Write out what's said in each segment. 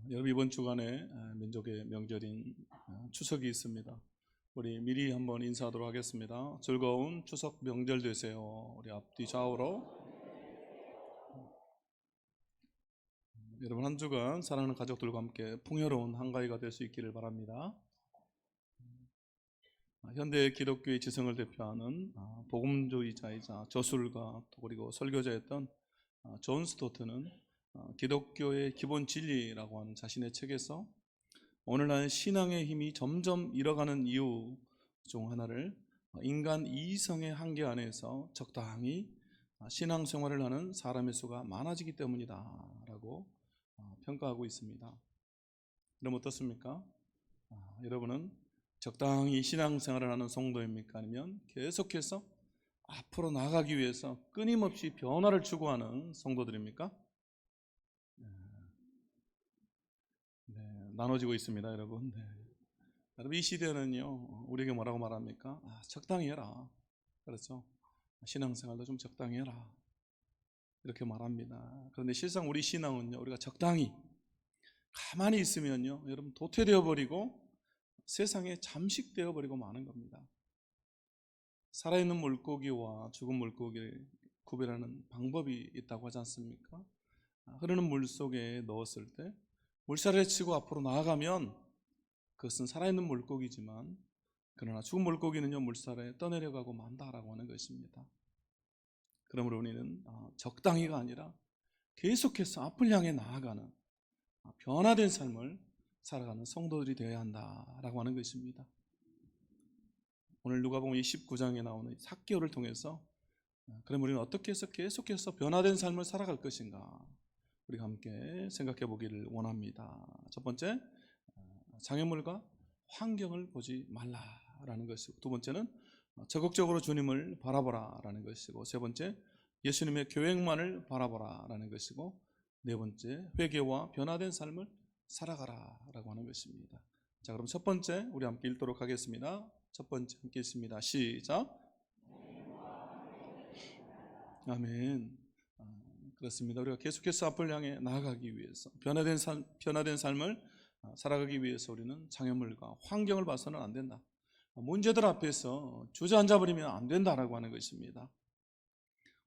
여러분 이번 주간에 민족의 명절인 추석이 있습니다. 우리 미리 한번 인사하도록 하겠습니다. 즐거운 추석 명절 되세요. 우리 앞뒤 좌우로 여러분 한 주간 사랑하는 가족들과 함께 풍요로운 한가위가 될 수 있기를 바랍니다. 현대 기독교의 지성을 대표하는 복음주의자이자 저술가 그리고 설교자였던 존 스토트는 기독교의 기본 진리라고 하는 자신의 책에서 오늘날 신앙의 힘이 점점 잃어가는 이유 중 하나를 인간 이성의 한계 안에서 적당히 신앙생활을 하는 사람의 수가 많아지기 때문이다 라고 평가하고 있습니다. 그럼 어떻습니까? 여러분은 적당히 신앙생활을 하는 성도입니까? 아니면 계속해서 앞으로 나아가기 위해서 끊임없이 변화를 추구하는 성도들입니까? 나눠지고 있습니다, 여러분. 여러분 이 시대는요, 우리에게 뭐라고 말합니까? 적당히 해라. 그렇죠? 신앙생활도 좀 적당히 해라. 이렇게 말합니다. 그런데 실상 우리 신앙은요, 우리가 적당히 가만히 있으면요, 여러분 도태되어 버리고 세상에 잠식되어 버리고 마는 겁니다. 살아있는 물고기와 죽은 물고기를 구별하는 방법이 있다고 하지 않습니까? 흐르는 물 속에 넣었을 때 물살에 치고 앞으로 나아가면 그것은 살아있는 물고기지만 그러나 죽은 물고기는요 물살에 떠내려가고 만다라고 하는 것입니다. 그러므로 우리는 적당히가 아니라 계속해서 앞을 향해 나아가는 변화된 삶을 살아가는 성도들이 되어야 한다라고 하는 것입니다. 오늘 누가복음 29장에 나오는 삭개오를 통해서 그럼 우리는 어떻게 해서 계속해서 변화된 삶을 살아갈 것인가 우리가 함께 생각해 보기를 원합니다. 첫 번째, 장애물과 환경을 보지 말라라는 것이고, 두 번째는 적극적으로 주님을 바라보라라는 것이고, 세 번째, 예수님의 계획만을 바라보라라는 것이고, 네 번째, 회개와 변화된 삶을 살아가라라고 하는 것입니다. 자, 그럼 첫 번째 우리 함께 읽도록 하겠습니다. 첫 번째 함께 읽습니다. 시작. 아멘. 그렇습니다. 우리가 계속해서 앞을 향해 나아가기 위해서 변화된 삶을 살아가기 위해서 우리는 장애물과 환경을 봐서는 안 된다. 문제들 앞에서 주저앉아 버리면 안 된다라고 하는 것입니다.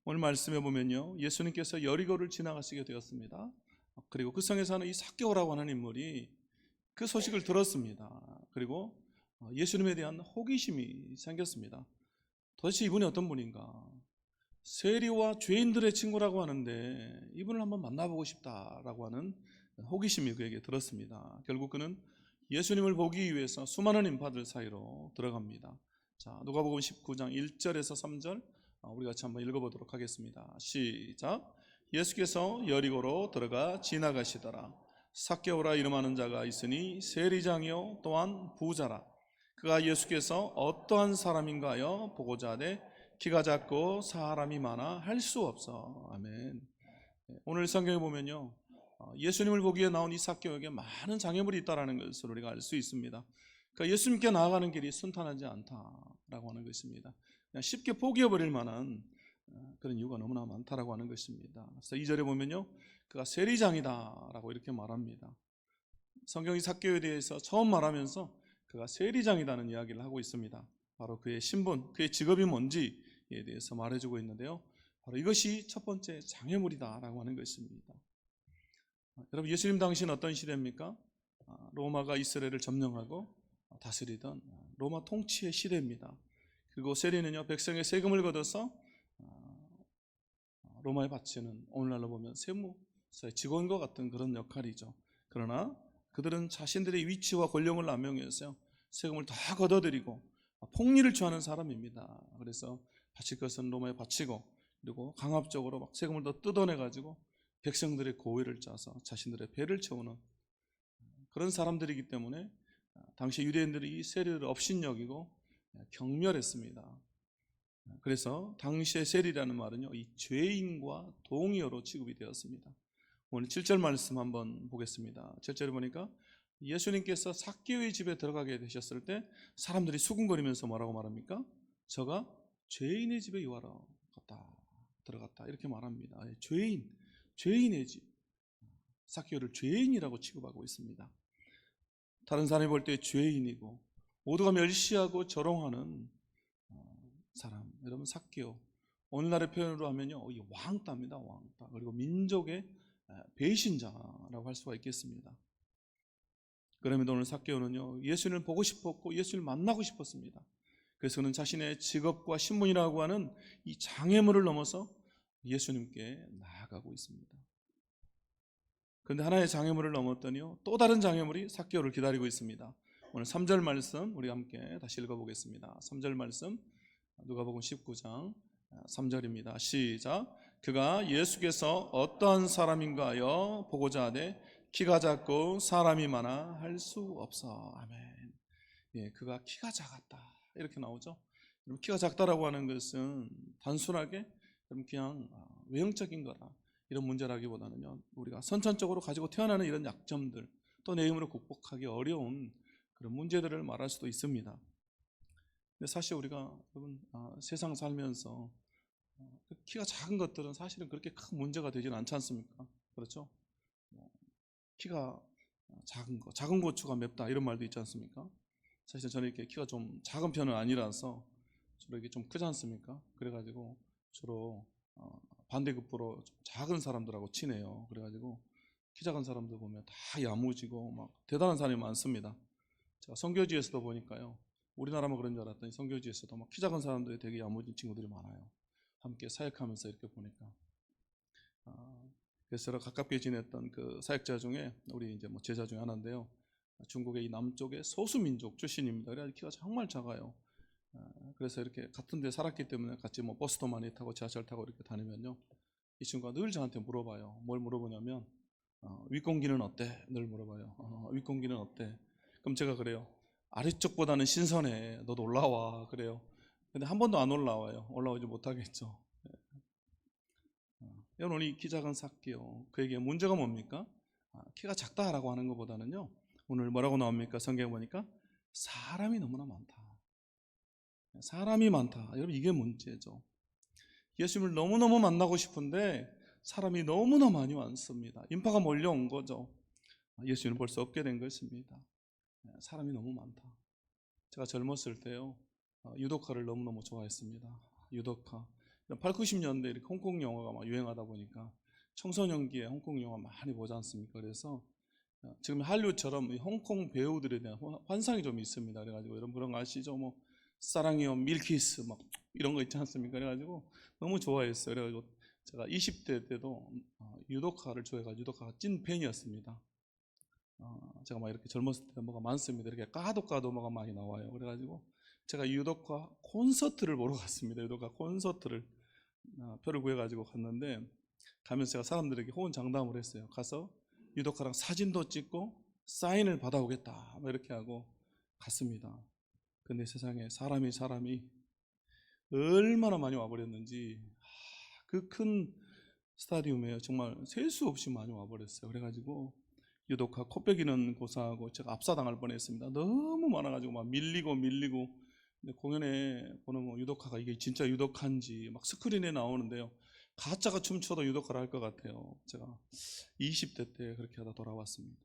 오늘 말씀해 보면요, 예수님께서 여리고를 지나가시게 되었습니다. 그리고 그 성에 사는 이 삭개오라고 하는 인물이 그 소식을 들었습니다. 그리고 예수님에 대한 호기심이 생겼습니다. 도대체 이분이 어떤 분인가? 세리와 죄인들의 친구라고 하는데 이분을 한번 만나보고 싶다라고 하는 호기심이 그에게 들었습니다. 결국 그는 예수님을 보기 위해서 수많은 인파들 사이로 들어갑니다. 자, 누가복음 19장 1절에서 3절 우리 같이 한번 읽어보도록 하겠습니다. 시작. 예수께서 여리고로 들어가 지나가시더라. 삭개오라 이름하는 자가 있으니 세리장이요 또한 부자라. 그가 예수께서 어떠한 사람인가 하여 보고자 하되 키가 작고 사람이 많아 할 수 없어. 아멘. 오늘 성경에 보면요, 예수님을 보기에 나온 이 삭개오에게 많은 장애물이 있다는 것을 우리가 알 수 있습니다. 그러니까 예수님께 나아가는 길이 순탄하지 않다라고 하는 것입니다. 그냥 쉽게 포기해버릴 만한 그런 이유가 너무나 많다라고 하는 것입니다. 그래서 2절에 보면요, 그가 세리장이다라고 이렇게 말합니다. 성경이 삭개오에 대해서 처음 말하면서 그가 세리장이라는 이야기를 하고 있습니다. 바로 그의 신분, 그의 직업이 뭔지에 대해서 말해주고 있는데요, 바로 이것이 첫 번째 장애물이다라고 하는 것입니다. 여러분, 예수님 당시는 어떤 시대입니까? 로마가 이스라엘을 점령하고 다스리던 로마 통치의 시대입니다. 그리고 세리는요, 백성의 세금을 걷어서 로마에 바치는, 오늘날로 보면 세무사의 직원과 같은 그런 역할이죠. 그러나 그들은 자신들의 위치와 권력을 남용해서 세금을 다 걷어들이고 폭리를 취하는 사람입니다. 그래서 바칠 것은 로마에 바치고, 그리고 강압적으로 막 세금을 더 뜯어내가지고 백성들의 고의를 짜서 자신들의 배를 채우는 그런 사람들이기 때문에 당시 유대인들이 이 세리를 업신여기고 경멸했습니다. 그래서 당시의 세리라는 말은요, 이 죄인과 동의어로 취급이 되었습니다. 오늘 7절 말씀 한번 보겠습니다. 7절에 보니까 예수님께서 삭개오의 집에 들어가게 되셨을 때 사람들이 수군거리면서 뭐라고 말합니까? 저가 죄인의 집에 유하러 갔다 들어갔다 이렇게 말합니다. 죄인의 집. 삭개오를 죄인이라고 취급하고 있습니다. 다른 사람이 볼 때 죄인이고 모두가 멸시하고 조롱하는 사람. 여러분, 삭개오, 오늘날의 표현으로 하면요, 왕따입니다. 왕따. 그리고 민족의 배신자라고 할 수가 있겠습니다. 그럼에도 오늘 삭개오는요, 예수님을 보고 싶었고 예수님을 만나고 싶었습니다. 그래서 그는 자신의 직업과 신분이라고 하는 이 장애물을 넘어서 예수님께 나아가고 있습니다. 그런데 하나의 장애물을 넘었더니요, 또 다른 장애물이 삭개오를 기다리고 있습니다. 오늘 3절 말씀 우리 함께 다시 읽어보겠습니다. 3절 말씀 누가복음 19장 3절입니다. 시작. 그가 예수께서 어떠한 사람인가요 보고자 하되 키가 작고 사람이 많아 할 수 없어. 아멘. 예, 그가 키가 작았다 이렇게 나오죠. 키가 작다라고 하는 것은 단순하게 그냥 외형적인 거라 이런 문제라기보다는요, 우리가 선천적으로 가지고 태어나는 이런 약점들, 또 내 힘으로 극복하기 어려운 그런 문제들을 말할 수도 있습니다. 근데 사실 우리가 여러분 세상 살면서 키가 작은 것들은 사실은 그렇게 큰 문제가 되지는 않지 않습니까? 그렇죠? 키가 작은 거, 작은 고추가 맵다 이런 말도 있지 않습니까? 사실 저는 이렇게 키가 좀 작은 편은 아니라서 주로 이게 좀 크지 않습니까? 그래가지고 주로 반대급부로 좀 작은 사람들하고 친해요. 그래가지고 키 작은 사람들 보면 다 야무지고 막 대단한 사람이 많습니다. 제가 선교지에서도 보니까요, 우리나라만 그런 줄 알았더니 선교지에서도 막 키 작은 사람들이 되게 야무진 친구들이 많아요. 함께 사역하면서 이렇게 보니까. 그래서 가깝게 지냈던 그 사역자 중에 우리 이제 뭐 제자 중에 하나인데요, 중국의 이 남쪽의 소수민족 출신입니다. 그래서 키가 정말 작아요. 그래서 이렇게 같은 데 살았기 때문에 같이 뭐 버스도 많이 타고 지하철 타고 이렇게 다니면요, 이 친구가 늘 저한테 물어봐요. 뭘 물어보냐면 윗공기는 어때? 늘 물어봐요. 윗공기는 어때? 그럼 제가 그래요. 아래쪽보다는 신선해. 너도 올라와. 그래요. 근데 한 번도 안 올라와요. 올라오지 못하겠죠. 여러분, 이 키 작은 삭개오, 그에게 문제가 뭡니까? 키가 작다라고 하는 것보다는요, 오늘 뭐라고 나옵니까? 성경에 보니까 사람이 너무나 많다. 사람이 많다. 여러분, 이게 문제죠. 예수님을 너무너무 만나고 싶은데 사람이 너무나 많이 많습니다. 인파가 몰려온 거죠. 예수님을 볼 수 없게 된 것입니다. 사람이 너무 많다. 제가 젊었을 때요, 유독화를 너무너무 좋아했습니다. 유독화. 8, 90년대 이렇게 홍콩 영화가 막 유행하다 보니까 청소년기에 홍콩 영화 많이 보지 않습니까? 그래서 지금 한류처럼 홍콩 배우들에 대한 환상이 좀 있습니다. 그래가지고 여러분 그런 거 아시죠? 뭐 사랑이요 밀키스 막 이런 거 있지 않습니까? 그래가지고 너무 좋아했어요. 그래가지고 제가 20대 때도 유독화를 좋아해가지고 유독화가 찐 팬이었습니다. 제가 막 이렇게 젊었을 때 뭐가 많습니다. 이렇게 까도 뭐가 많이 나와요. 그래가지고 제가 유독화 콘서트를 보러 갔습니다. 유독화 콘서트를 표를 구해가지고 갔는데, 가면서 제가 사람들에게 호언장담을 했어요. 가서 유독화랑 사진도 찍고 사인을 받아오겠다 뭐 이렇게 하고 갔습니다. 근데 세상에 사람이 얼마나 많이 와버렸는지, 그 큰 스타디움에 정말 셀 수 없이 많이 와버렸어요. 그래가지고 유독화 코빼기는 고사하고 제가 압사당할 뻔했습니다. 너무 많아가지고 막 밀리고. 근데 공연에 보는 뭐 유독화가 이게 진짜 유독한지 막 스크린에 나오는데요, 가짜가 춤춰도 유독화를 할 것 같아요. 제가 20대 때 그렇게 하다 돌아왔습니다.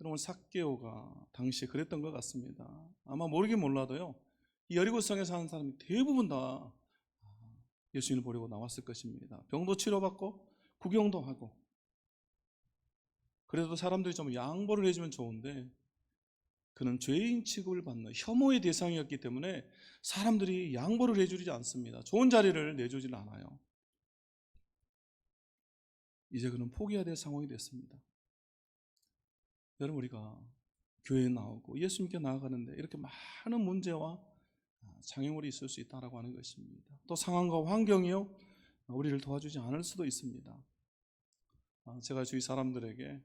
여러분, 삭개오가 당시에 그랬던 것 같습니다. 아마 모르긴 몰라도요, 이 여리고성에 사는 사람이 대부분 다 예수님을 보려고 나왔을 것입니다. 병도 치료받고 구경도 하고. 그래도 사람들이 좀 양보를 해주면 좋은데 그는 죄인 취급을 받는 혐오의 대상이었기 때문에 사람들이 양보를 해주지 않습니다. 좋은 자리를 내주질 않아요. 이제 그는 포기해야 될 상황이 됐습니다. 여러분, 우리가 교회에 나오고 예수님께 나아가는데 이렇게 많은 문제와 장애물이 있을 수 있다고 하는 것입니다. 또 상황과 환경이요, 우리를 도와주지 않을 수도 있습니다. 제가 주위 사람들에게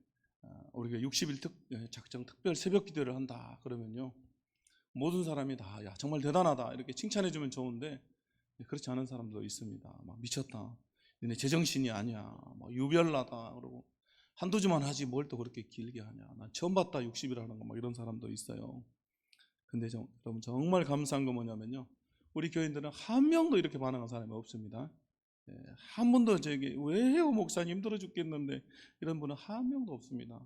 우리가 60일 작정 특별 새벽 기도를 한다 그러면요, 모든 사람이 다 야 정말 대단하다 이렇게 칭찬해 주면 좋은데, 그렇지 않은 사람도 있습니다. 막 미쳤다, 너네 제정신이 아니야, 막 유별나다 그러고, 한두 주만 하지 뭘 또 그렇게 길게 하냐, 난 처음 봤다 60일 하는 거, 막 이런 사람도 있어요. 근데 여러분 정말 감사한 거 뭐냐면요, 우리 교인들은 한 명도 이렇게 반응한 사람이 없습니다. 한 번도 저에게 왜요 목사님 힘들어 죽겠는데 이런 분은 한 명도 없습니다.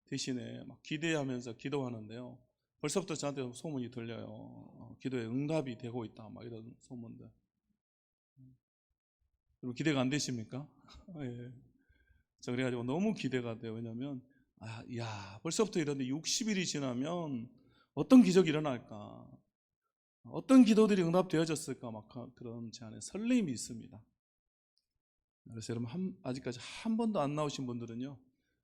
대신에 막 기대하면서 기도하는데요. 벌써부터 저한테 소문이 들려요. 기도에 응답이 되고 있다. 막 이런 소문들. 여러분 기대가 안 되십니까? 예. 저 그래가지고 너무 기대가 돼요. 왜냐하면 벌써부터 이런데 60일이 지나면 어떤 기적이 일어날까? 어떤 기도들이 응답되어졌을까? 막 그런 제 안에 설렘이 있습니다. 그래서 여러분 아직까지 한 번도 안 나오신 분들은요,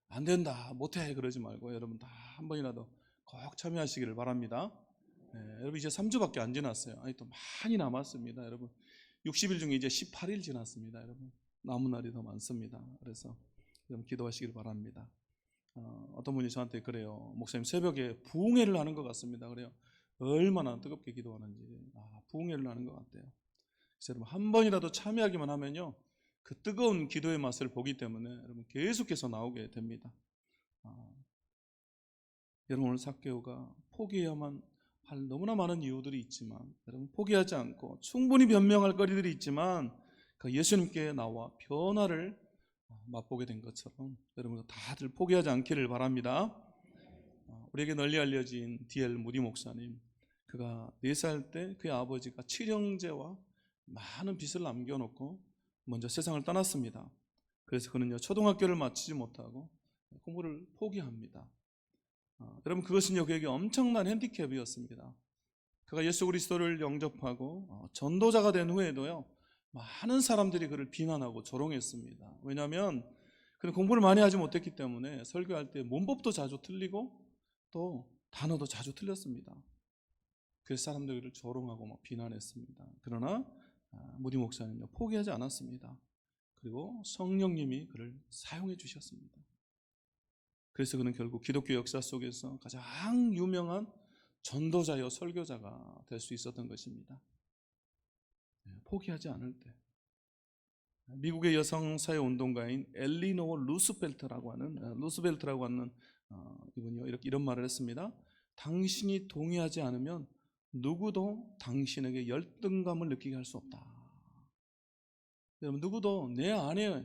안 된다, 못해 그러지 말고 여러분 다 한 번이라도 꼭 참여하시기를 바랍니다. 여러분 이제 3주밖에 안 지났어요. 아니 또 많이 남았습니다. 여러분 60일 중에 이제 18일 지났습니다. 여러분 남은 날이 더 많습니다. 그래서 여러분 기도하시길 바랍니다. 어떤 분이 저한테 그래요. 목사님 새벽에 부흥회를 하는 것 같습니다. 그래요. 얼마나 뜨겁게 기도하는지 부흥회를 하는 것 같아요. 그래서 여러분 한 번이라도 참여하기만 하면요, 그 뜨거운 기도의 맛을 보기 때문에 여러분 계속해서 나오게 됩니다. 여러분 오늘 삭개오가 포기해야만 할 너무나 많은 이유들이 있지만 여러분 포기하지 않고 충분히 변명할 거리들이 있지만 그 예수님께 나와 변화를 맛보게 된 것처럼 여러분 다들 포기하지 않기를 바랍니다. 우리에게 널리 알려진 D.L. 무디 목사님, 그가 4살 때 그의 아버지가 칠형제와 많은 빚을 남겨놓고 먼저 세상을 떠났습니다. 그래서 그는요 초등학교를 마치지 못하고 공부를 포기합니다. 여러분 그것은요 그에게 엄청난 핸디캡이었습니다. 그가 예수 그리스도를 영접하고 전도자가 된 후에도요 많은 사람들이 그를 비난하고 조롱했습니다. 왜냐하면 그는 공부를 많이 하지 못했기 때문에 설교할 때 문법도 자주 틀리고 또 단어도 자주 틀렸습니다. 그래서 사람들이 그를 조롱하고 막 비난했습니다. 그러나 무디 목사는요 포기하지 않았습니다. 그리고 성령님이 그를 사용해 주셨습니다. 그래서 그는 결국 기독교 역사 속에서 가장 유명한 전도자여 설교자가 될 수 있었던 것입니다. 포기하지 않을 때. 미국의 여성사회 운동가인 엘리노어 루스벨트라고 하는 이분이요 이런 말을 했습니다. 당신이 동의하지 않으면 누구도 당신에게 열등감을 느끼게 할 수 없다. 여러분 누구도 내 안에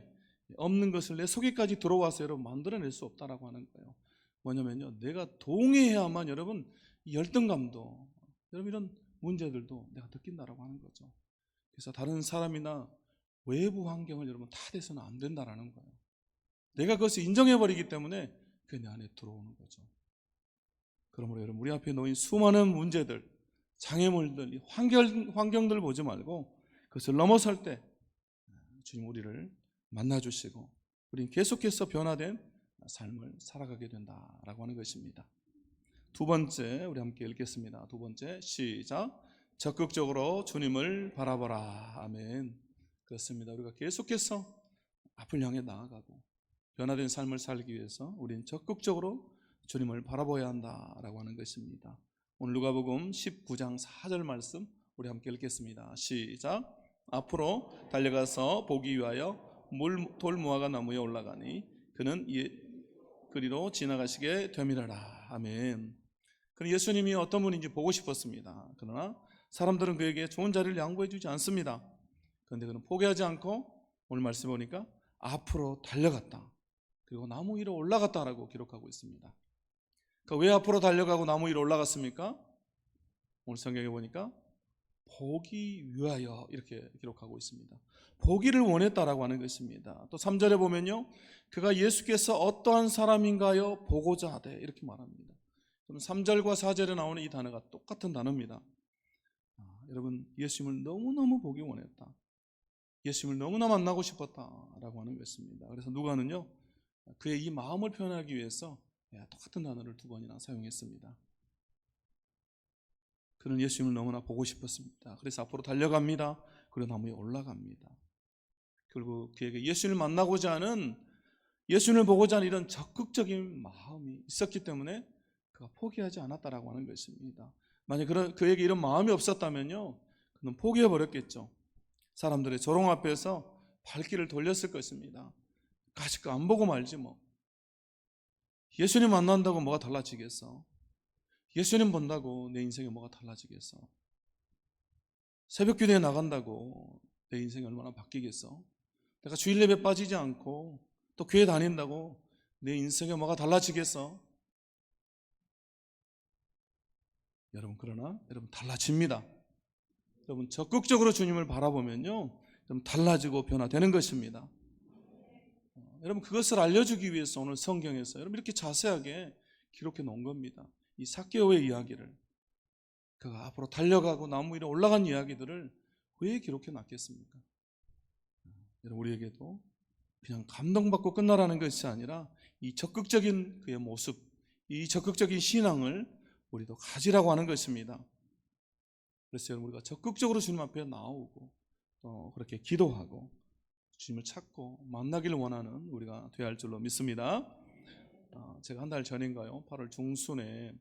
없는 것을 내 속에까지 들어와서 여러분 만들어낼 수 없다라고 하는 거예요. 뭐냐면요, 내가 동의해야만 여러분 열등감도 여러분 이런 문제들도 내가 느낀다라고 하는 거죠. 그래서 다른 사람이나 외부 환경을 여러분 탓해서는 안 된다라는 거예요. 내가 그것을 인정해버리기 때문에 그게 내 안에 들어오는 거죠. 그러므로 여러분 우리 앞에 놓인 수많은 문제들, 장애물들, 환경들 보지 말고 그것을 넘어설 때 주님 우리를 만나주시고 우리는 계속해서 변화된 삶을 살아가게 된다라고 하는 것입니다. 두 번째 우리 함께 읽겠습니다. 두 번째 시작. 적극적으로 주님을 바라보라. 아멘. 그렇습니다. 우리가 계속해서 앞을 향해 나아가고 변화된 삶을 살기 위해서 우리는 적극적으로 주님을 바라봐야 한다라고 하는 것입니다. 오늘 누가복음 19장 4절 말씀 우리 함께 읽겠습니다. 시작. 앞으로 달려가서 보기 위하여 돌무화과 나무에 올라가니 그는 그리로 지나가시게 되밀어라. 아멘. 그는 예수님이 어떤 분인지 보고 싶었습니다. 그러나 사람들은 그에게 좋은 자리를 양보해 주지 않습니다. 그런데 그는 포기하지 않고 오늘 말씀 보니까 앞으로 달려갔다. 그리고 나무 위로 올라갔다라고 기록하고 있습니다. 그러니까 왜 앞으로 달려가고 나무 위로 올라갔습니까? 오늘 성경에 보니까 보기 위하여 이렇게 기록하고 있습니다. 보기를 원했다라고 하는 것입니다. 또 3절에 보면요, 그가 예수께서 어떠한 사람인가요? 보고자 하되 이렇게 말합니다. 3절과 4절에 나오는 이 단어가 똑같은 단어입니다. 여러분 예수님을 너무너무 보기 원했다. 예수님을 너무나 만나고 싶었다라고 하는 것입니다. 그래서 누가는요 그의 이 마음을 표현하기 위해서 똑같은 단어를 2번이나 사용했습니다. 그는 예수님을 너무나 보고 싶었습니다. 그래서 앞으로 달려갑니다. 그리고 나무에 올라갑니다. 결국 그에게 예수님을 만나고자 하는, 예수님을 보고자 하는 이런 적극적인 마음이 있었기 때문에 그가 포기하지 않았다라고 하는 것입니다. 만약 그에게 이런 마음이 없었다면요 그는 포기해버렸겠죠. 사람들의 조롱 앞에서 발길을 돌렸을 것입니다. 가시 거 안 보고 말지 뭐. 예수님 만난다고 뭐가 달라지겠어? 예수님 본다고 내 인생에 뭐가 달라지겠어? 새벽 기도에 나간다고 내 인생이 얼마나 바뀌겠어? 내가 주일 예배 빠지지 않고 또 교회 다닌다고 내 인생에 뭐가 달라지겠어? 여러분, 그러나 여러분 달라집니다. 여러분 적극적으로 주님을 바라보면요, 여러분 달라지고 변화되는 것입니다. 여러분 그것을 알려주기 위해서 오늘 성경에서 여러분 이렇게 자세하게 기록해 놓은 겁니다. 이 삭개오의 이야기를, 그가 앞으로 달려가고 나무 위로 올라간 이야기들을 왜 기록해 놨겠습니까? 여러분 우리에게도 그냥 감동받고 끝나라는 것이 아니라 이 적극적인 그의 모습, 이 적극적인 신앙을 우리도 가지라고 하는 것입니다. 그래서 여러분 우리가 적극적으로 주님 앞에 나오고 또 그렇게 기도하고 주님을 찾고 만나기를 원하는 우리가 되어야 할 줄로 믿습니다. 제가 한 달 전인가요, 8월 중순에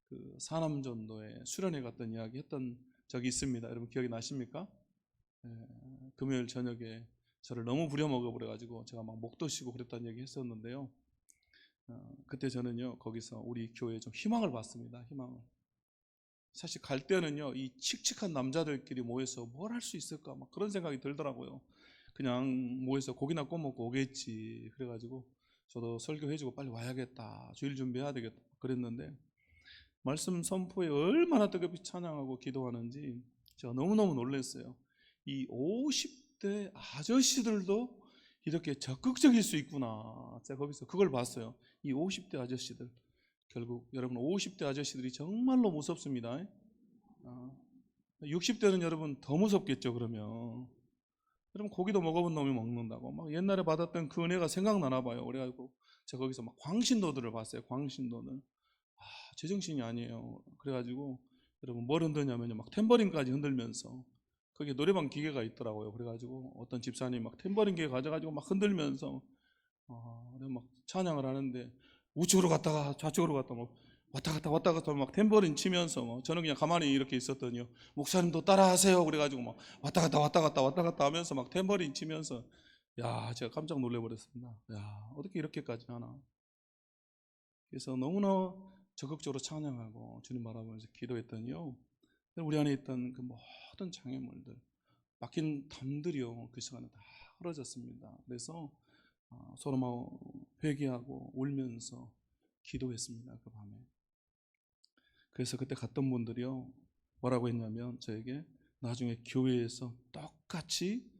그 사남전도에 수련회 갔던 이야기 했던 적이 있습니다. 여러분 기억이 나십니까? 금요일 저녁에 저를 너무 부려먹어 버려가지고 제가 막 목도 쉬고 그랬다는 얘기 했었는데요. 그때 저는요 거기서 우리 교회에 좀 희망을 봤습니다. 희망을. 사실 갈 때는요 이 칙칙한 남자들끼리 모여서 뭘 할 수 있을까 막 그런 생각이 들더라고요. 그냥 모여서 고기나 구워 먹고 오겠지. 그래가지고 저도 설교해주고 빨리 와야겠다, 주일 준비해야 되겠다 그랬는데, 말씀 선포에 얼마나 뜨겁게 찬양하고 기도하는지 제가 너무너무 놀랐어요. 이 50대 아저씨들도 이렇게 적극적일 수 있구나. 제가 거기서 그걸 봤어요. 이 50대 아저씨들, 결국 여러분 50대 아저씨들이 정말로 무섭습니다. 60대는 여러분 더 무섭겠죠. 그러면 여러분 고기도 먹어본 놈이 먹는다고 막 옛날에 받았던 그 은혜가 생각나나 봐요. 그래가지고 제가 거기서 막 광신도들을 봤어요. 광신도는 제정신이 아니에요. 그래가지고 여러분 뭘 흔드냐면요, 막 탬버린까지 흔들면서, 거기에 노래방 기계가 있더라고요. 그래가지고 어떤 집사님이 막 탬버린 기계 가져가지고 막 흔들면서 막 찬양을 하는데, 우측으로 갔다가 좌측으로 갔다가 막 왔다 갔다 막 탬버린 치면서 저는 그냥 가만히 이렇게 있었더니요, 목사님도 따라하세요 그래가지고 막 왔다 갔다 하면서 막 탬버린 치면서, 야 제가 깜짝 놀래버렸습니다. 야 어떻게 이렇게까지 하나. 그래서 너무나 적극적으로 찬양하고 주님 바라보면서 기도했더니요, 우리 안에 있던 그 모든 장애물들, 막힌 담들이요 그 시간에 다 흐려졌습니다. 그래서 서로 막 회개하고 울면서 기도했습니다. 그 밤에. 그래서 그때 갔던 분들이요 뭐라고 했냐면 저에게, 나중에 교회에서 똑같이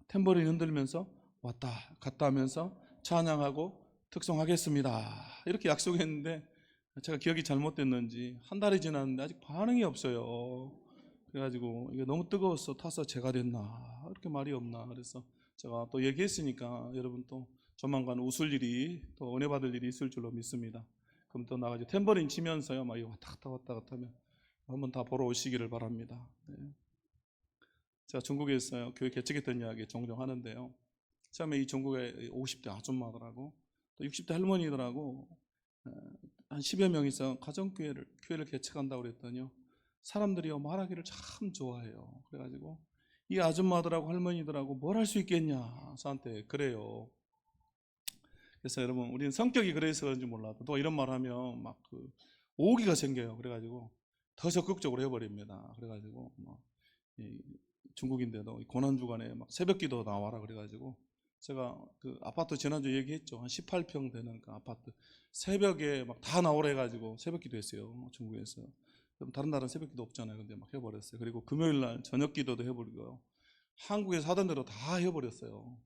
탬버린 흔들면서 왔다 갔다 하면서 찬양하고 특송하겠습니다 이렇게 약속했는데, 제가 기억이 잘못됐는지 한 달이 지났는데 아직 반응이 없어요. 그래가지고 이게 너무 뜨거워서 타서 제가 됐나, 이렇게 말이 없나. 그래서 제가 또 얘기했으니까 여러분 또 조만간 웃을 일이, 또 은혜 받을 일이 있을 줄로 믿습니다. 그럼 또 나가지고 탬버린 치면서요 막 왔다 갔다 하면 한번 다 보러 오시기를 바랍니다. 네. 제가 중국에서 교회 개척했던 이야기 종종 하는데요, 처음에 이 중국의 50대 아줌마들하고 또 60대 할머니들하고 한 10여 명이서 교회를 개척한다고 그랬더니요, 사람들이요 말하기를 참 좋아해요. 그래가지고 이 아줌마들하고 할머니들하고 뭘 할 수 있겠냐 저한테 그래요. 그래서 여러분 우리는 성격이 그래서 그런지 몰라도 또 이런 말 하면 막 그 오기가 생겨요. 그래가지고 더 적극적으로 해버립니다. 그래가지고 뭐 중국인데도 고난주간에 막 새벽기도 나와라 그래가지고, 제가 그 아파트 지난주 얘기했죠. 한 18평 되는 그 아파트 새벽에 막 다 나오라 해가지고 새벽기도 했어요. 중국에서. 다른 나라는 새벽기도 없잖아요. 근데 막 해버렸어요. 그리고 금요일날 저녁기도도 해버리고요. 한국에서 하던 대로 다 해버렸어요.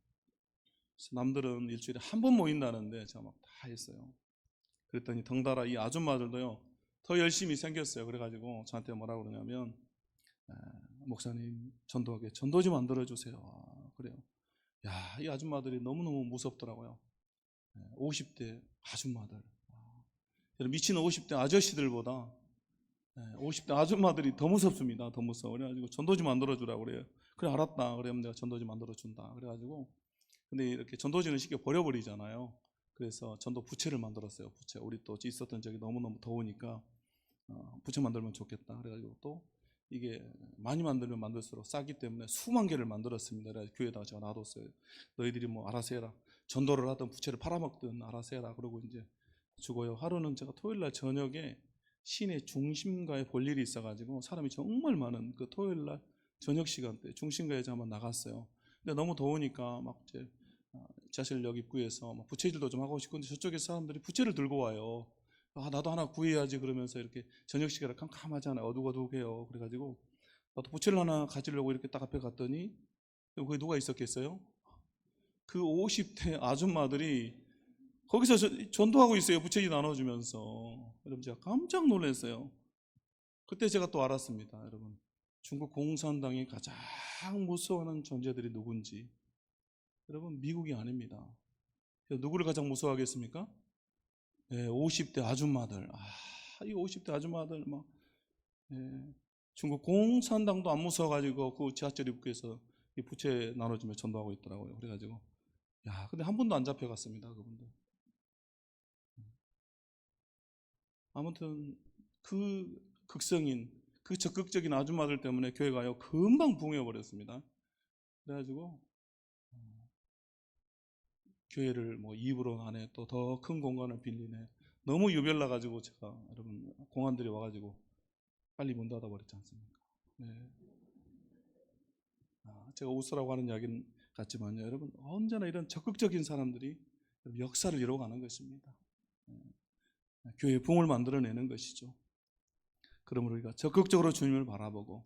남들은 일주일에 한 번 모인다는데 제가 막 다 했어요. 그랬더니 덩달아 이 아줌마들도요 더 열심히 생겼어요. 그래가지고 저한테 뭐라고 그러냐면, 목사님 전도하게 전도 좀 만들어 주세요. 그래요. 야, 이 아줌마들이 너무너무 무섭더라고요. 50대 아줌마들, 미친 50대 아저씨들보다 50대 아줌마들이 더 무섭습니다. 더 무서워. 그래가지고 전도 좀 만들어 주라고 그래요. 그래 알았다. 그러면 내가 전도 좀 만들어 준다. 그래가지고, 근데 이렇게 전도지는 쉽게 버려버리잖아요. 그래서 전도 부채를 만들었어요. 부채. 우리 또 있었던 적이 너무너무 더우니까 부채 만들면 좋겠다. 그래가지고 또 이게 많이 만들면 만들수록 싸기 때문에 수만 개를 만들었습니다. 그래서 교회에다가 제가 놔뒀어요. 너희들이 뭐 알아서 해라. 전도를 하든 부채를 팔아먹든 알아서 해라. 그러고 이제 주고요. 하루는 제가 토요일날 저녁에 시내 중심가에 볼 일이 있어가지고 사람이 정말 많은 그 토요일날 저녁 시간대 중심가에 한번 나갔어요. 근데 너무 더우니까 막 이제 자실역 입구에서 막 부채질도 좀 하고 싶고, 근데 저쪽에 사람들이 부채를 들고 와요. 나도 하나 구해야지 그러면서 이렇게 저녁 시간에 캄캄하잖아요. 어둑어둑해요. 그래가지고 나도 부채를 하나 가지려고 이렇게 딱 앞에 갔더니 거기 누가 있었겠어요? 그 50대 아줌마들이 거기서 전도하고 있어요. 부채질 나눠주면서. 여러분 제가 깜짝 놀랐어요. 그때 제가 또 알았습니다. 여러분, 중국 공산당이 가장 무서워하는 존재들이 누군지. 여러분, 미국이 아닙니다. 누구를 가장 무서워하겠습니까? 네, 50대 아줌마들. 이 50대 아줌마들 막 중국 공산당도 안 무서워가지고 그 지하철 입구에서 이 부채 나눠주며 전도하고 있더라고요. 그래가지고 근데 한 번도 안 잡혀갔습니다. 그분들. 아무튼 그 극성인, 그 적극적인 아줌마들 때문에 교회가요 금방 붕해 버렸습니다. 그래가지고 교회를 뭐 2부로 안에 또 더 큰 공간을 빌리네. 너무 유별나 가지고 제가 여러분 공안들이 와가지고 빨리 문 닫아 버렸지 않습니까? 네. 제가 웃으라고 하는 이야기는 같지만요, 여러분 언제나 이런 적극적인 사람들이 역사를 이뤄가는 것입니다. 교회의 붕을 만들어내는 것이죠. 그러므로 우리가 적극적으로 주님을 바라보고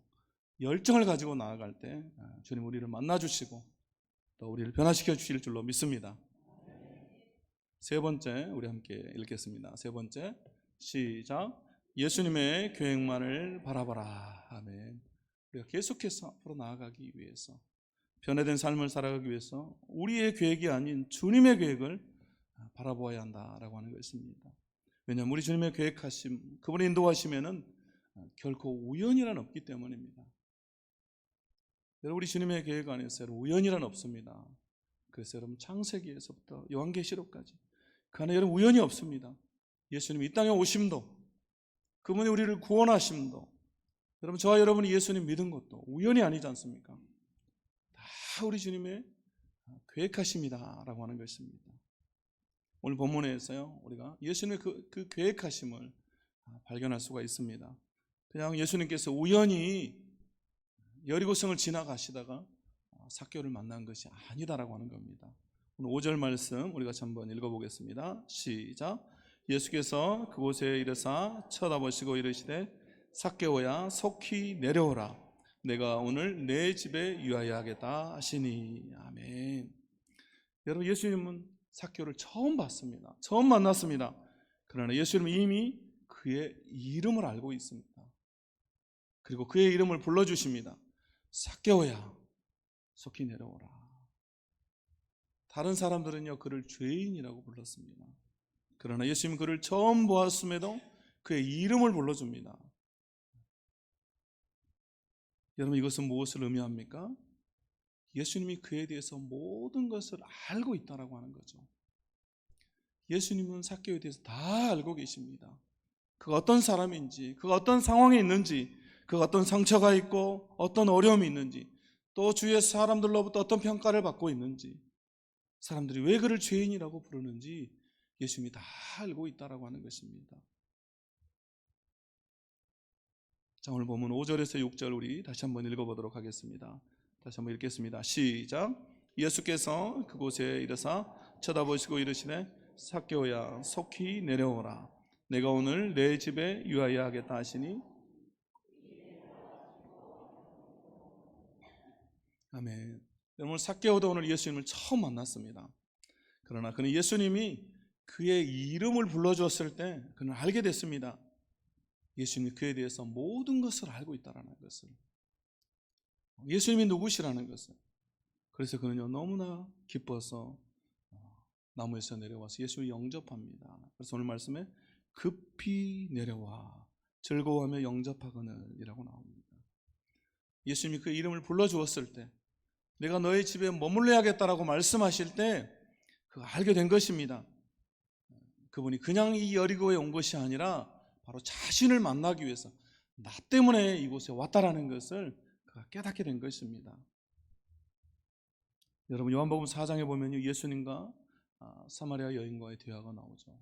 열정을 가지고 나아갈 때 주님 우리를 만나주시고 또 우리를 변화시켜 주실 줄로 믿습니다. 세 번째, 우리 함께 읽겠습니다. 세 번째, 시작. 예수님의 계획만을 바라봐라. 아멘. 우리가 계속해서 앞으로 나아가기 위해서, 변화된 삶을 살아가기 위해서 우리의 계획이 아닌 주님의 계획을 바라보아야 한다라고 하는 것입니다. 왜냐하면 우리 주님의 계획하심, 그분의 인도하심에는 결코 우연이란 없기 때문입니다. 여러분, 우리 주님의 계획 안에서 우연이란 없습니다. 그래서 여러분 창세기에서부터 요한계시록까지 그 안에 여러분 우연이 없습니다. 예수님이 이 땅에 오심도, 그분이 우리를 구원하심도, 여러분 저와 여러분이 예수님 믿은 것도 우연이 아니지 않습니까? 다 우리 주님의 계획하심이다라고 하는 것입니다. 오늘 본문에서요 우리가 예수님의 그 계획하심을 발견할 수가 있습니다. 그냥 예수님께서 우연히 여리고성을 지나가시다가 삭개오를 만난 것이 아니다라고 하는 겁니다. 오늘 5절 말씀 우리가 한번 읽어보겠습니다. 시작. 예수께서 그곳에 이르사 쳐다보시고 이르시되 삭개오야 속히 내려오라. 내가 오늘 내 집에 유하여 하겠다 하시니. 아멘. 여러분, 예수님은 삭개오를 처음 봤습니다. 처음 만났습니다. 그러나 예수님은 이미 그의 이름을 알고 있습니다. 그리고 그의 이름을 불러주십니다. 삭개오야 속히 내려오라. 다른 사람들은요 그를 죄인이라고 불렀습니다. 그러나 예수님은 그를 처음 보았음에도 그의 이름을 불러줍니다. 여러분, 이것은 무엇을 의미합니까? 예수님이 그에 대해서 모든 것을 알고 있다라고 하는 거죠. 예수님은 삭개오에 대해서 다 알고 계십니다. 그가 어떤 사람인지, 그가 어떤 상황에 있는지, 그가 어떤 상처가 있고 어떤 어려움이 있는지, 또 주위의 사람들로부터 어떤 평가를 받고 있는지, 사람들이 왜 그를 죄인이라고 부르는지 예수님이 다 알고 있다라고 하는 것입니다. 자, 오늘 보면 5절에서 6절 우리 다시 한번 읽어보도록 하겠습니다. 다시 한번 읽겠습니다. 시작. 예수께서 그곳에 이르사 쳐다보시고 이르시되 삭개오야 속히 내려오라. 내가 오늘 내 집에 유하여 하겠다 하시니. 아멘. 여러분, 삭개오도 오늘 예수님을 처음 만났습니다. 그러나 그는 예수님이 그의 이름을 불러주었을 때 그는 알게 됐습니다. 예수님이 그에 대해서 모든 것을 알고 있다는 것을, 예수님이 누구시라는 것을. 그래서 그는요 너무나 기뻐서 나무에서 내려와서 예수님을 영접합니다. 그래서 오늘 말씀에 급히 내려와 즐거워하며 영접하거늘 이라고 나옵니다. 예수님이 그 이름을 불러주었을 때, 내가 너의 집에 머물러야겠다라고 말씀하실 때 그거 알게 된 것입니다. 그분이 그냥 이 여리고에 온 것이 아니라 바로 자신을 만나기 위해서 나 때문에 이곳에 왔다라는 것을 그가 깨닫게 된 것입니다. 여러분, 요한복음 4장에 보면 예수님과 사마리아 여인과의 대화가 나오죠.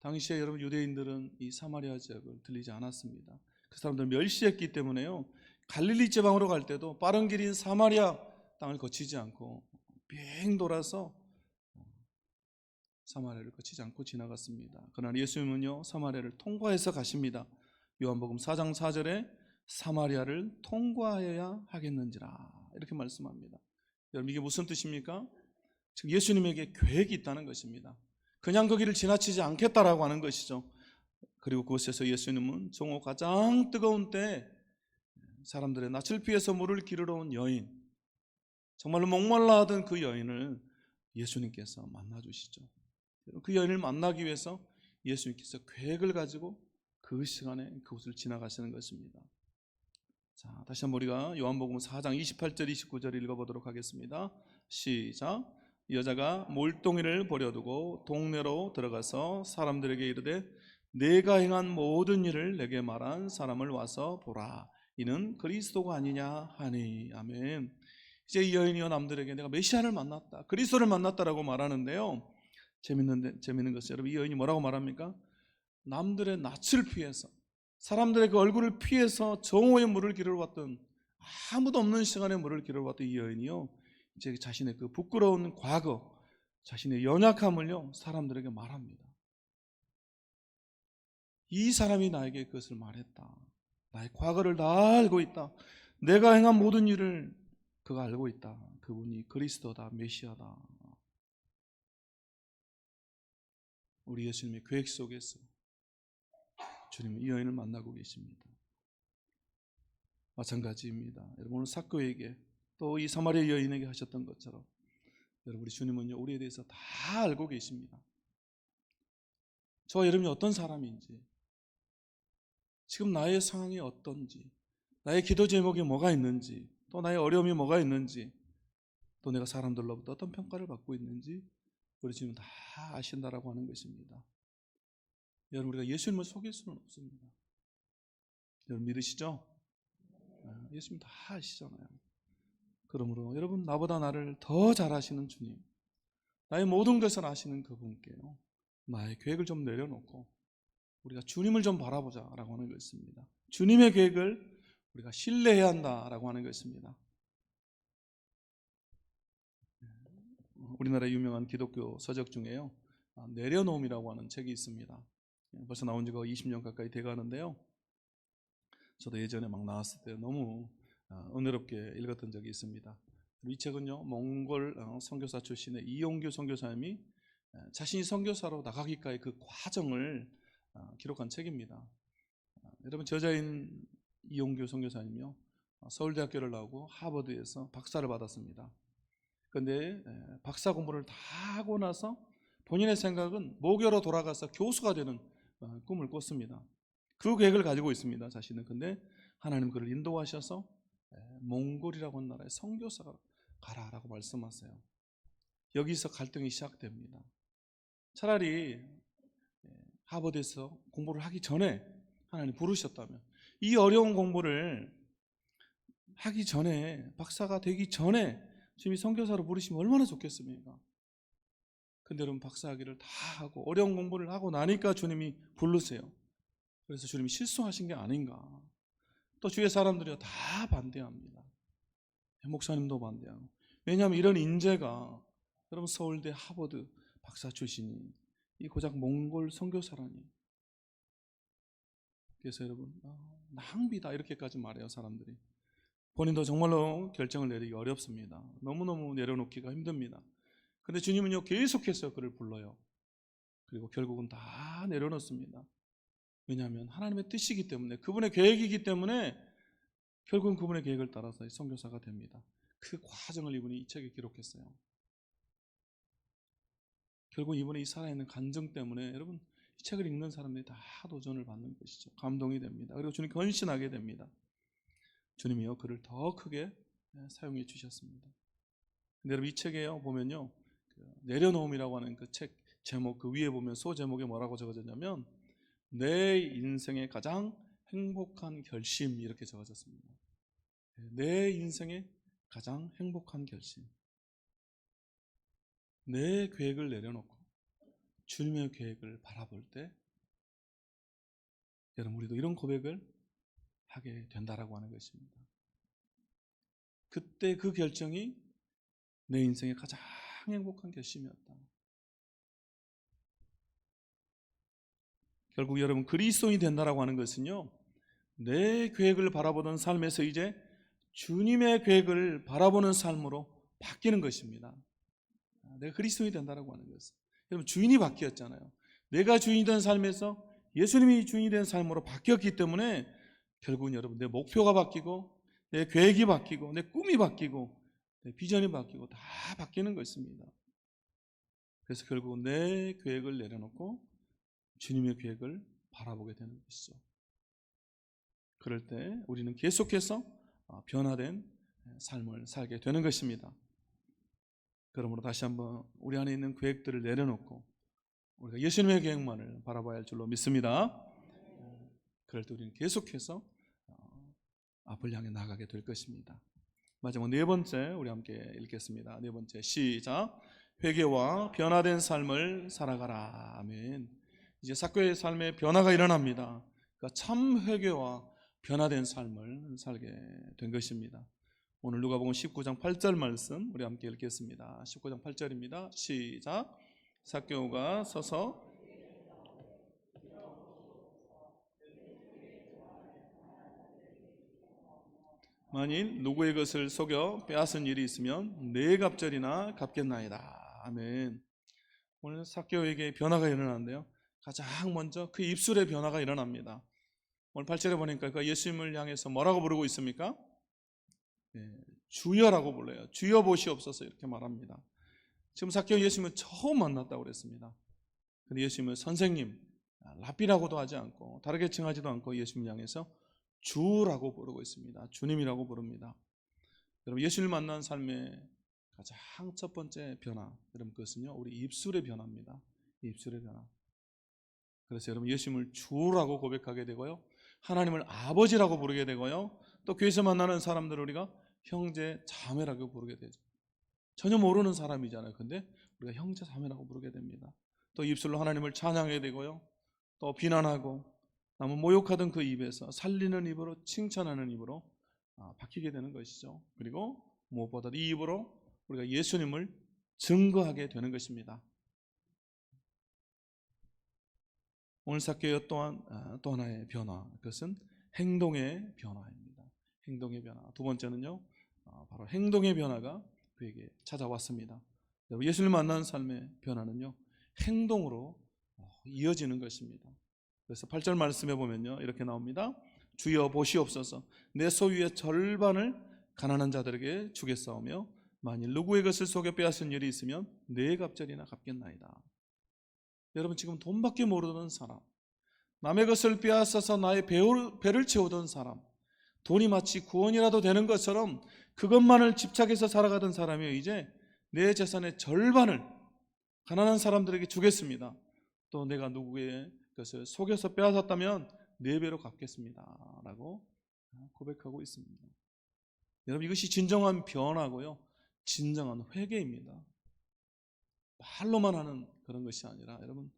당시에 여러분 유대인들은 이 사마리아 지역을 들리지 않았습니다. 그 사람들 멸시했기 때문에요 갈릴리 지방으로 갈 때도 빠른 길인 사마리아 땅을 거치지 않고 빙 돌아서 사마리아를 거치지 않고 지나갔습니다. 그러나 예수님은요, 사마리아를 통과해서 가십니다. 요한복음 4장 4절에 사마리아를 통과해야 하겠는지라 이렇게 말씀합니다. 여러분, 이게 무슨 뜻입니까? 즉 예수님에게 계획이 있다는 것입니다. 그냥 그 길을 지나치지 않겠다라고 하는 것이죠. 그리고 그곳에서 예수님은 정오 가장 뜨거운 때 사람들의 낯을 피해서 물을 기르러 온 여인, 정말로 목말라 하던 그 여인을 예수님께서 만나주시죠. 그 여인을 만나기 위해서 예수님께서 계획을 가지고 그 시간에 그곳을 지나가시는 것입니다. 자, 다시 한번 우리가 요한복음 4장 28절 29절 읽어보도록 하겠습니다. 시작. 여자가 몰동이를 버려두고 동네로 들어가서 사람들에게 이르되 내가 행한 모든 일을 내게 말한 사람을 와서 보라. 이는 그리스도가 아니냐 하니. 아멘. 이제 이 여인이요 남들에게 내가 메시아를 만났다, 그리스도를 만났다라고 말하는데요, 재밌는 것은 여러분, 이 여인이 뭐라고 말합니까? 남들의 낯을 피해서, 사람들의 그 얼굴을 피해서 정오의 물을 기르러 왔던, 아무도 없는 시간에 물을 기르러 왔던 이 여인이요, 이제 자신의 그 부끄러운 과거, 자신의 연약함을요 사람들에게 말합니다. 이 사람이 나에게 그것을 말했다. 나의 과거를 다 알고 있다. 내가 행한 모든 일을 그가 알고 있다. 그분이 그리스도다, 메시아다. 우리 예수님의 계획 속에서 주님은 이 여인을 만나고 계십니다. 마찬가지입니다. 여러분, 오늘 삭개오에게 또 이 사마리아 여인에게 하셨던 것처럼 여러분, 우리 주님은요 우리에 대해서 다 알고 계십니다. 저와 여러분이 어떤 사람인지, 지금 나의 상황이 어떤지, 나의 기도 제목이 뭐가 있는지, 또 나의 어려움이 뭐가 있는지, 또 내가 사람들로부터 어떤 평가를 받고 있는지 우리 주님은 다 아신다라고 하는 것입니다. 여러분, 우리가 예수님을 속일 수는 없습니다. 여러분 믿으시죠? 예수님 다 아시잖아요. 그러므로 여러분, 나보다 나를 더 잘 아시는 주님, 나의 모든 것을 아시는 그분께요 나의 계획을 좀 내려놓고 우리가 주님을 좀 바라보자라고 하는 것입니다. 주님의 계획을 우리가 신뢰해야 한다라고 하는 것입니다. 우리나라의 유명한 기독교 서적 중에요, 내려놓음이라고 하는 책이 있습니다. 벌써 나온 지가 20년 가까이 돼가는데요, 저도 예전에 막 나왔을 때 너무 은혜롭게 읽었던 적이 있습니다. 이 책은요, 몽골 선교사 출신의 이용규 선교사님이 자신이 선교사로 나가기까지 그 과정을 기록한 책입니다. 여러분, 저자인 이용규 선교사님이요, 서울대학교를 나오고 하버드에서 박사를 받았습니다. 그런데 박사 공부를 다 하고 나서 본인의 생각은 모교로 돌아가서 교수가 되는 꿈을 꿨습니다. 그 계획을 가지고 있습니다, 자신은. 근데 하나님 그를 인도하셔서 몽골이라고 하는 나라에 선교사가 가라라고 말씀하세요. 여기서 갈등이 시작됩니다. 차라리 하버드에서 공부를 하기 전에 하나님 부르셨다면, 이 어려운 공부를 하기 전에, 박사가 되기 전에 주님이 선교사로 부르시면 얼마나 좋겠습니까? 근데 여러분, 박사학위를 다 하고 어려운 공부를 하고 나니까 주님이 부르세요. 그래서 주님이 실수하신 게 아닌가. 또 주위의 사람들이 다 반대합니다. 목사님도 반대하고. 왜냐하면 이런 인재가, 여러분, 서울대, 하버드 박사 출신이 이 고작 몽골 선교사라니. 그래서 여러분, 낭비다 이렇게까지 말해요, 사람들이. 본인도 정말로 결정을 내리기 어렵습니다. 너무너무 내려놓기가 힘듭니다. 근데 주님은요 계속해서 그를 불러요. 그리고 결국은 다 내려놓습니다. 왜냐하면 하나님의 뜻이기 때문에, 그분의 계획이기 때문에 결국은 그분의 계획을 따라서 선교사가 됩니다. 그 과정을 이분이 이 책에 기록했어요. 결국 이분의 이 살아있는 간증 때문에 여러분, 이 책을 읽는 사람들이 다 도전을 받는 것이죠. 감동이 됩니다. 그리고 주님 헌신하게 됩니다. 주님이요 그를 더 크게 사용해 주셨습니다. 근데 여러분, 이 책에요 보면요, 내려놓음이라고 하는 그 책 제목, 그 위에 보면 소 제목에 뭐라고 적어졌냐면 내 인생의 가장 행복한 결심, 이렇게 적어졌습니다. 내 인생의 가장 행복한 결심. 내 계획을 내려놓고 주님의 계획을 바라볼 때 여러분, 우리도 이런 고백을 하게 된다라고 하는 것입니다. 그때 그 결정이 내 인생의 가장 행복한 결심이었다. 결국 여러분, 그리스도인이 된다라고 하는 것은요, 내 계획을 바라보던 삶에서 이제 주님의 계획을 바라보는 삶으로 바뀌는 것입니다. 내가 그리스도인이 된다라고 하는 것은, 여러분, 주인이 바뀌었잖아요. 내가 주인이 된 삶에서 예수님이 주인이 된 삶으로 바뀌었기 때문에 결국은 여러분, 내 목표가 바뀌고 내 계획이 바뀌고 내 꿈이 바뀌고 내 비전이 바뀌고 다 바뀌는 것입니다. 그래서 결국은 내 계획을 내려놓고 주님의 계획을 바라보게 되는 것이죠. 그럴 때 우리는 계속해서 변화된 삶을 살게 되는 것입니다. 그러므로 다시 한번 우리 안에 있는 계획들을 내려놓고 우리가 예수님의 계획만을 바라봐야 할 줄로 믿습니다. 그럴 때 우리는 계속해서 앞을 향해 나가게 될 것입니다. 마지막 네 번째 우리 함께 읽겠습니다. 네 번째, 시작. 회개와 변화된 삶을 살아가라. 아멘. 이제 삭개오의 삶에 변화가 일어납니다. 그러니까 참 회개와 변화된 삶을 살게 된 것입니다. 오늘 누가복음 19장 8절 말씀 우리 함께 읽겠습니다. 19장 8절입니다. 시작. 삭개오가 서서 만일 누구의 것을 속여 빼앗은 일이 있으면 네 갑절이나 갚겠나이다. 아멘. 오늘 삭개오에게 변화가 일어나는데요, 가장 먼저 그 입술의 변화가 일어납니다. 오늘 8절에 보니까 그 예수님을 향해서 뭐라고 부르고 있습니까? 주여라고 불러요. 주여 보시옵소서 이렇게 말합니다. 지금 삭개오 예수님을 처음 만났다고 그랬습니다. 근데 예수님을 선생님, 랍비라고도 하지 않고 다르게 칭하지도 않고 예수님을 향해서 주라고 부르고 있습니다. 주님이라고 부릅니다. 여러분, 예수님을 만난 삶의 가장 첫 번째 변화, 여러분, 그것은요, 우리 입술의 변화입니다. 입술의 변화. 그래서 여러분, 예수님을 주라고 고백하게 되고요, 하나님을 아버지라고 부르게 되고요, 또 교회에서 만나는 사람들을 우리가 형제 자매라고 부르게 되죠. 전혀 모르는 사람이잖아요. 근데 우리가 형제 자매라고 부르게 됩니다. 또 입술로 하나님을 찬양하게 되고요, 또 비난하고 남을 모욕하던 그 입에서 살리는 입으로, 칭찬하는 입으로 바뀌게 되는 것이죠. 그리고 무엇보다 이 입으로 우리가 예수님을 증거하게 되는 것입니다. 오늘 삭개오 또한 또 하나의 변화, 그것은 행동의 변화입니다. 행동의 변화. 두 번째는요, 바로 행동의 변화가 그에게 찾아왔습니다. 예수님을 만난 삶의 변화는요, 행동으로 이어지는 것입니다. 그래서 8절 말씀해 보면요, 이렇게 나옵니다. 주여 보시옵소서, 내 소유의 절반을 가난한 자들에게 주겠사오며 만일 누구의 것을 속여 빼앗은 일이 있으면 네 갑절이나 갚겠나이다. 여러분, 지금 돈밖에 모르던 사람, 남의 것을 빼앗아서 나의 배를 채우던 사람, 돈이 마치 구원이라도 되는 것처럼 그것만을 집착해서 살아가던 사람이 이제 내 재산의 절반을 가난한 사람들에게 주겠습니다. 또 내가 누구의 것을 속여서 빼앗았다면 4배로 갚겠습니다 라고 고백하고 있습니다. 여러분, 이것이 진정한 변화고요, 진정한 회개입니다. 말로만 하는 그런 것이 아니라 여러분,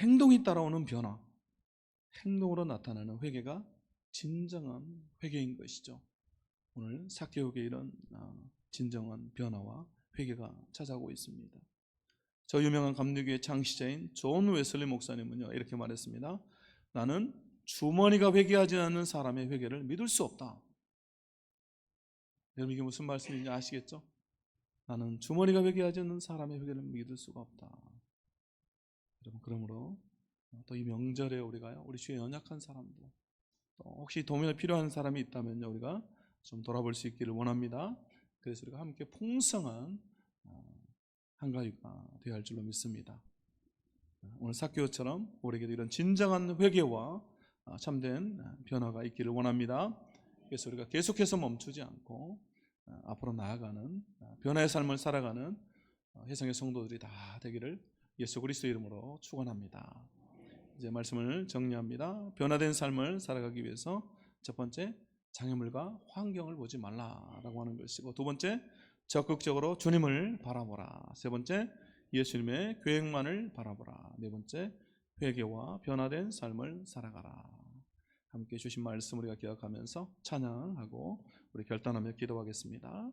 행동이 따라오는 변화, 행동으로 나타나는 회개가 진정한 회개인 것이죠. 오늘 삭개오에게 이런 진정한 변화와 회개가 찾아오고 있습니다. 저 유명한 감리교의 창시자인 존 웨슬리 목사님은요, 이렇게 말했습니다. 나는 주머니가 회개하지 않는 사람의 회개를 믿을 수 없다. 여러분, 이게 무슨 말씀인지 아시겠죠? 나는 주머니가 회개하지 않는 사람의 회개를 믿을 수가 없다. 여러분, 그러므로 또 이 명절에 우리가요, 우리 주위에 연약한 사람들, 또 혹시 도움이 필요한 사람이 있다면요, 우리가 좀 돌아볼 수 있기를 원합니다. 그래서 우리가 함께 풍성한 한가위가 되어야 할 줄로 믿습니다. 오늘 삭개오처럼 우리에게도 이런 진정한 회개와 참된 변화가 있기를 원합니다. 그래서 우리가 계속해서 멈추지 않고 앞으로 나아가는 변화의 삶을 살아가는 혜성의 성도들이 다 되기를 예수 그리스도 이름으로 축원합니다. 이제 말씀을 정리합니다. 변화된 삶을 살아가기 위해서 첫 번째, 장애물과 환경을 보지 말라라고 하는 것이고, 두 번째, 적극적으로 주님을 바라보라. 세 번째, 예수님의 계획만을 바라보라. 네 번째, 회개와 변화된 삶을 살아가라. 함께 주신 말씀 우리가 기억하면서 찬양하고 우리 결단하며 기도하겠습니다.